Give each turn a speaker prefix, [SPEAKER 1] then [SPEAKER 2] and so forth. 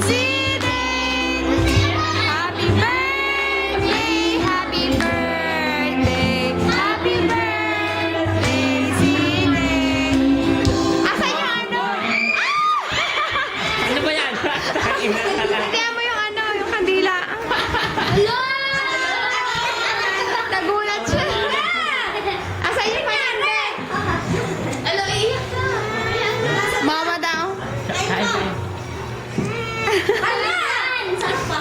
[SPEAKER 1] Zidane! Happy birthday! Happy birthday! Happy birthday, Zidane! Asan yung ano?
[SPEAKER 2] Ano ba yan?
[SPEAKER 1] Kaya mo yung ano, yung kandila. Nagulat siya. Asan yung kandila?
[SPEAKER 3] Alo, iiyak ka.
[SPEAKER 1] Mama daw.
[SPEAKER 2] Kain tayo.
[SPEAKER 3] Ayan! Saan pa?